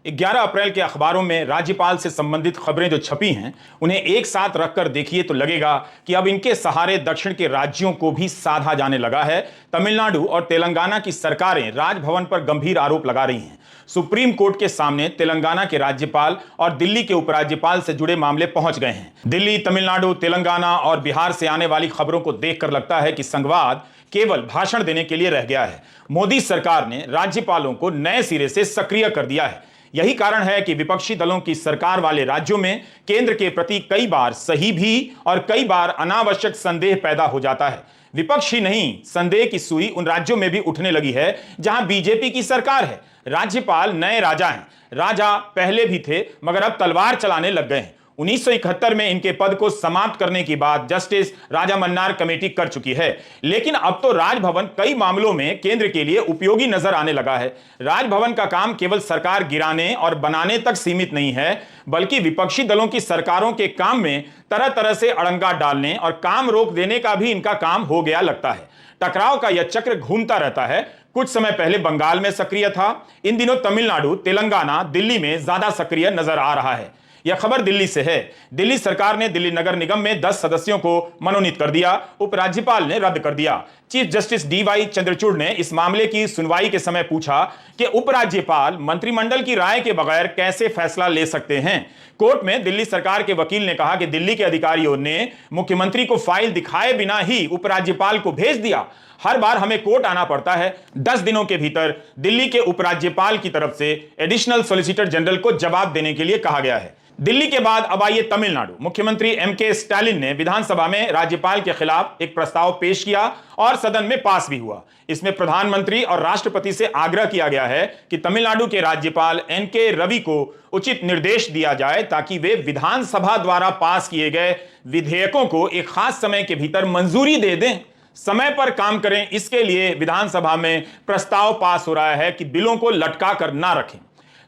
11 अप्रैल के अखबारों में राज्यपाल से संबंधित खबरें जो छपी हैं उन्हें एक साथ रखकर देखिए तो लगेगा कि अब इनके सहारे दक्षिण के राज्यों को भी साधा जाने लगा है। तमिलनाडु और तेलंगाना की सरकारें राजभवन पर गंभीर आरोप लगा रही हैं। सुप्रीम कोर्ट के सामने तेलंगाना के राज्यपाल और दिल्ली के उपराज्यपाल से जुड़े मामले पहुंच गए हैं। दिल्ली, तमिलनाडु, तेलंगाना और बिहार से आने वाली खबरों को देखकर लगता है कि संघवाद केवल भाषण देने के लिए रह गया है। मोदी सरकार ने राज्यपालों को नए सिरे से सक्रिय कर दिया है। यही कारण है कि विपक्षी दलों की सरकार वाले राज्यों में केंद्र के प्रति कई बार सही भी और कई बार अनावश्यक संदेह पैदा हो जाता है। विपक्ष ही नहीं, संदेह की सुई उन राज्यों में भी उठने लगी है जहां बीजेपी की सरकार है। राज्यपाल नए राजा हैं। राजा पहले भी थे मगर अब तलवार चलाने लग गए हैं। 1971 में इनके पद को समाप्त करने की बात जस्टिस राजा मन्नार कमेटी कर चुकी है, लेकिन अब तो राजभवन कई मामलों में केंद्र के लिए उपयोगी नजर आने लगा है। राजभवन का काम केवल सरकार गिराने और बनाने तक सीमित नहीं है, बल्कि विपक्षी दलों की सरकारों के काम में तरह तरह से अड़ंगा डालने और काम रोक देने का भी इनका काम हो गया लगता है। टकराव का यह चक्र घूमता रहता है। कुछ समय पहले बंगाल में सक्रिय था, इन दिनों तमिलनाडु, तेलंगाना, दिल्ली में ज्यादा सक्रिय नजर आ रहा है। यह खबर दिल्ली से है। दिल्ली सरकार ने दिल्ली नगर निगम में 10 सदस्यों को मनोनीत कर दिया, उपराज्यपाल ने रद्द कर दिया। चीफ जस्टिस डीवाई चंद्रचूड़ ने इस मामले की सुनवाई के समय पूछा कि उपराज्यपाल मंत्रिमंडल की राय के बगैर कैसे फैसला ले सकते हैं। कोर्ट में दिल्ली सरकार के वकील ने कहा कि दिल्ली के अधिकारियों ने मुख्यमंत्री को फाइल दिखाए बिना ही उपराज्यपाल को भेज दिया। हर बार हमें कोर्ट आना पड़ता है। 10 दिनों के भीतर दिल्ली के उपराज्यपाल की तरफ से एडिशनल सॉलिसिटर जनरल को जवाब देने के लिए कहा गया है। दिल्ली के बाद अब आइए तमिलनाडु। मुख्यमंत्री एमके स्टालिन ने विधानसभा में राज्यपाल के खिलाफ एक प्रस्ताव पेश किया और सदन में पास भी हुआ। इसमें प्रधानमंत्री और राष्ट्रपति से आग्रह किया गया है कि तमिलनाडु के राज्यपाल एनके रवि को उचित निर्देश दिया जाए ताकि वे विधानसभा द्वारा पास किए गए विधेयकों को एक खास समय के भीतर मंजूरी दे दें, समय पर काम करें। इसके लिए विधानसभा में प्रस्ताव पास हो रहा है कि बिलों को लटका कर ना रखें।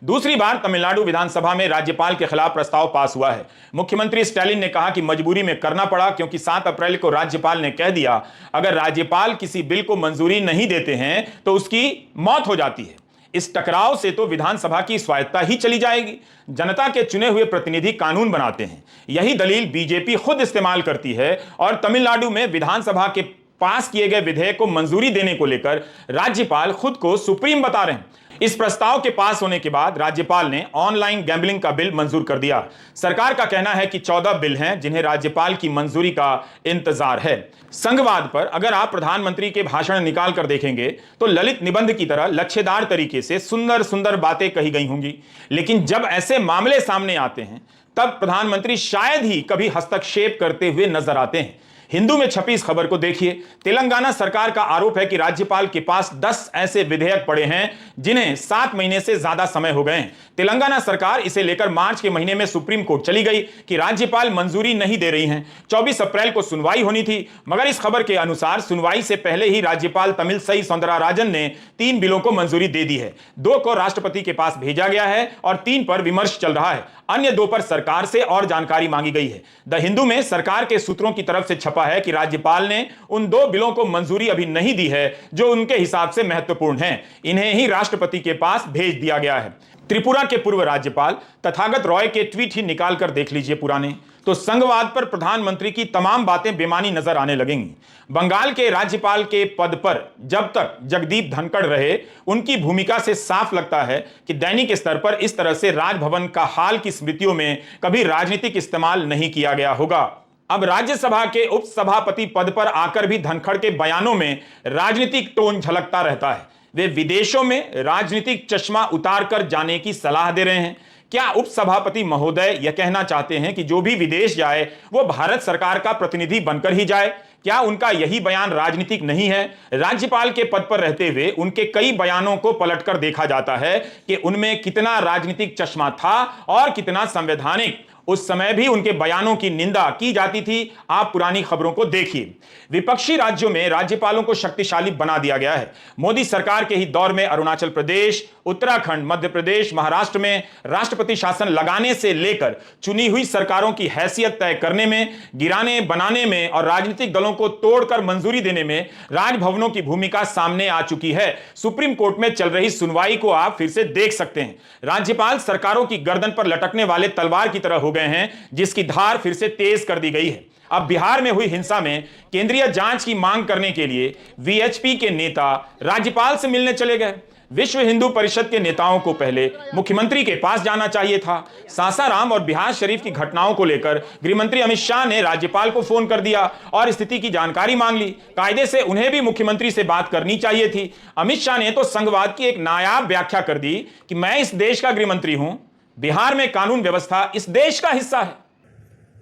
दूसरी बार तमिलनाडु विधानसभा में राज्यपाल के खिलाफ प्रस्ताव पास हुआ है। मुख्यमंत्री स्टालिन ने कहा कि मजबूरी में करना पड़ा, क्योंकि 7 अप्रैल को राज्यपाल ने कह दिया अगर राज्यपाल किसी बिल को मंजूरी नहीं देते हैं तो उसकी मौत हो जाती है। इस टकराव से तो विधानसभा की स्वायत्ता ही चली जाएगी। जनता के चुने हुए प्रतिनिधि कानून बनाते हैं। यही दलील बीजेपी खुद इस्तेमाल करती है और तमिलनाडु में विधानसभा के पास किए गए विधेयक को मंजूरी देने को लेकर राज्यपाल खुद को सुप्रीम बता रहे हैं। इस प्रस्ताव के पास होने के बाद राज्यपाल ने ऑनलाइन गैम्बलिंग का बिल मंजूर कर दिया। सरकार का कहना है कि 14 बिल हैं जिन्हें राज्यपाल की मंजूरी का इंतजार है। संघवाद पर अगर आप प्रधानमंत्री के भाषण निकाल कर देखेंगे तो ललित निबंध की तरह लच्छेदार तरीके से सुंदर सुंदर बातें कही गई होंगी, लेकिन जब ऐसे मामले सामने आते हैं तब प्रधानमंत्री शायद ही कभी हस्तक्षेप करते हुए नजर आते हैं। हिंदू में छपी इस खबर को देखिए। तेलंगाना सरकार का आरोप है कि राज्यपाल के पास 10 ऐसे विधेयक पड़े हैं जिन्हें 7 महीने से ज्यादा समय हो गए हैं। तेलंगाना सरकार इसे लेकर मार्च के महीने में सुप्रीम कोर्ट चली गई कि राज्यपाल मंजूरी नहीं दे रही हैं। 24 अप्रैल को सुनवाई होनी थी, मगर इस खबर के अनुसार सुनवाई से पहले ही राज्यपाल तमिलसाई सौंदरराजन ने 3 बिलों को मंजूरी दे दी है। 2 को राष्ट्रपति के पास भेजा गया है और 3 पर विमर्श चल रहा है। अन्य 2 पर सरकार से और जानकारी मांगी गई है। द हिंदू में सरकार के सूत्रों की तरफ से छपा है कि राज्यपाल ने उन 2 बिलों को मंजूरी अभी नहीं दी है जो उनके हिसाब से महत्वपूर्ण हैं। इन्हें ही राष्ट्रपति के पास भेज दिया गया है। त्रिपुरा के पूर्व राज्यपाल तथागत रॉय के ट्वीट ही निकाल कर देख लीजिए पुराने, तो संघवाद पर प्रधानमंत्री की तमाम बातें बेमानी नजर आने लगेंगी। बंगाल के राज्यपाल के पद पर जब तक जगदीप धनखड़ रहे, उनकी भूमिका से साफ लगता है कि दैनिक स्तर पर इस तरह से राजभवन का हाल की स्मृतियों में कभी राजनीतिक इस्तेमाल नहीं किया गया होगा। अब राज्यसभा के उपसभापति पद पर आकर भी धनखड़ के बयानों में राजनीतिक टोन झलकता रहता है। वे विदेशों में राजनीतिक चश्मा उतार कर जाने की सलाह दे रहे हैं। क्या उपसभापति महोदय यह कहना चाहते हैं कि जो भी विदेश जाए वो भारत सरकार का प्रतिनिधि बनकर ही जाए? क्या उनका यही बयान राजनीतिक नहीं है? राज्यपाल के पद पर रहते हुए उनके कई बयानों को पलटकर देखा जाता है कि उनमें कितना राजनीतिक चश्मा था और कितना संवैधानिक। उस समय भी उनके बयानों की निंदा की जाती थी। आप पुरानी खबरों को देखिए। विपक्षी राज्यों में राज्यपालों को शक्तिशाली बना दिया गया है। मोदी सरकार के ही दौर में अरुणाचल प्रदेश, उत्तराखंड, मध्य प्रदेश, महाराष्ट्र में राष्ट्रपति शासन लगाने से लेकर चुनी हुई सरकारों की हैसियत तय करने में, गिराने बनाने में और राजनीतिक दलों को तोड़कर मंजूरी देने में राजभवनों की भूमिका सामने आ चुकी है। सुप्रीम कोर्ट में चल रही सुनवाई को आप फिर से देख सकते हैं। राज्यपाल सरकारों की गर्दन पर लटकने वाले तलवार की तरह हो गए हैं, जिसकी धार फिर से तेज कर दी गई है। अब बिहार में हुई हिंसा में केंद्रीय जांच की मांग करने के लिए वीएचपी के नेता राज्यपाल से मिलने चले गए। विश्व हिंदू परिषद के नेताओं को पहले मुख्यमंत्री के पास जाना चाहिए था। सासाराम और बिहार शरीफ की घटनाओं को लेकर गृहमंत्री अमित शाह ने राज्यपाल को फोन कर दिया और स्थिति की जानकारी मांग ली। कायदे से उन्हें भी मुख्यमंत्री से बात करनी चाहिए थी। अमित शाह ने तो संघवाद की एक नायाब व्याख्या कर दी कि मैं इस देश का गृहमंत्री हूं, बिहार में कानून व्यवस्था इस देश का हिस्सा है।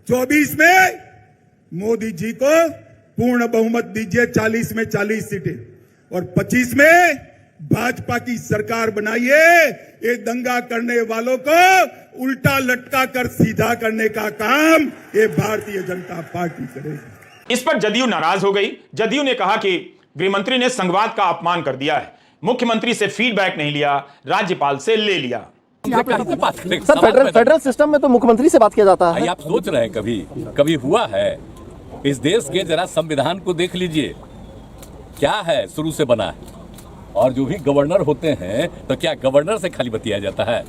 24 में मोदी जी को पूर्ण बहुमत दीजिए, 40 में 40 सीटें, और 25 में भाजपा की सरकार बनाइए। ये दंगा करने वालों को उल्टा लटका कर सीधा करने का काम ये भारतीय जनता पार्टी करेगी। इस पर जदयू नाराज हो गई। जदयू ने कहा कि गृहमंत्री ने संघवाद का अपमान कर दिया है। मुख्यमंत्री से फीडबैक नहीं लिया, राज्यपाल से ले लिया। सर, फेडरल सिस्टम में तो मुख्यमंत्री से बात किया जाता है। आप सोच रहे हैं कभी हुआ है? इस देश के जरा संविधान को देख लीजिए, क्या है शुरू से बना है। और जो भी गवर्नर होते हैं तो क्या गवर्नर से खाली बतियाया जाता है?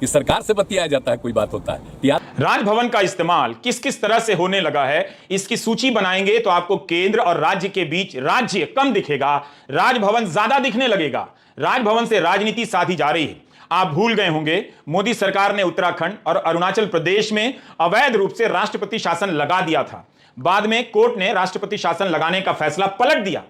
इस सरकार से बतियाया जाता है, कोई बात होता है? राजभवन का इस्तेमाल किस किस तरह से होने लगा है, इसकी सूची बनाएंगे तो आपको केंद्र और राज्य के बीच राज्य कम दिखेगा, राजभवन ज्यादा दिखने लगेगा। राजभवन से राजनीति साधी जा रही है। आप भूल गए होंगे, मोदी सरकार ने उत्तराखंड और अरुणाचल प्रदेश में अवैध रूप से राष्ट्रपति शासन लगा दिया था। बाद में कोर्ट ने राष्ट्रपति शासन लगाने का फैसला पलट दिया।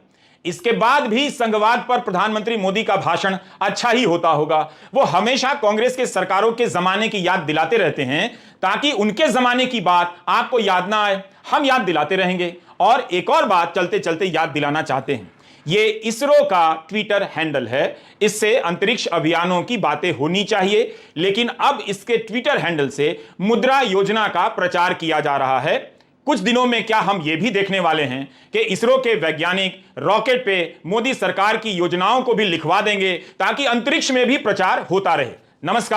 इसके बाद भी संघवाद पर प्रधानमंत्री मोदी का भाषण अच्छा ही होता होगा। वो हमेशा कांग्रेस के सरकारों के जमाने की याद दिलाते रहते हैं ताकि उनके जमाने की बात आपको याद ना आए। हम याद दिलाते रहेंगे। और एक और बात चलते चलते याद दिलाना चाहते हैं, ये इसरो का ट्विटर हैंडल है। इससे अंतरिक्ष अभियानों की बातें होनी चाहिए, लेकिन अब इसके ट्विटर हैंडल से मुद्रा योजना का प्रचार किया जा रहा है। कुछ दिनों में क्या हम ये भी देखने वाले हैं कि इसरो के वैज्ञानिक रॉकेट पे मोदी सरकार की योजनाओं को भी लिखवा देंगे ताकि अंतरिक्ष में भी प्रचार होता रहे। नमस्कार।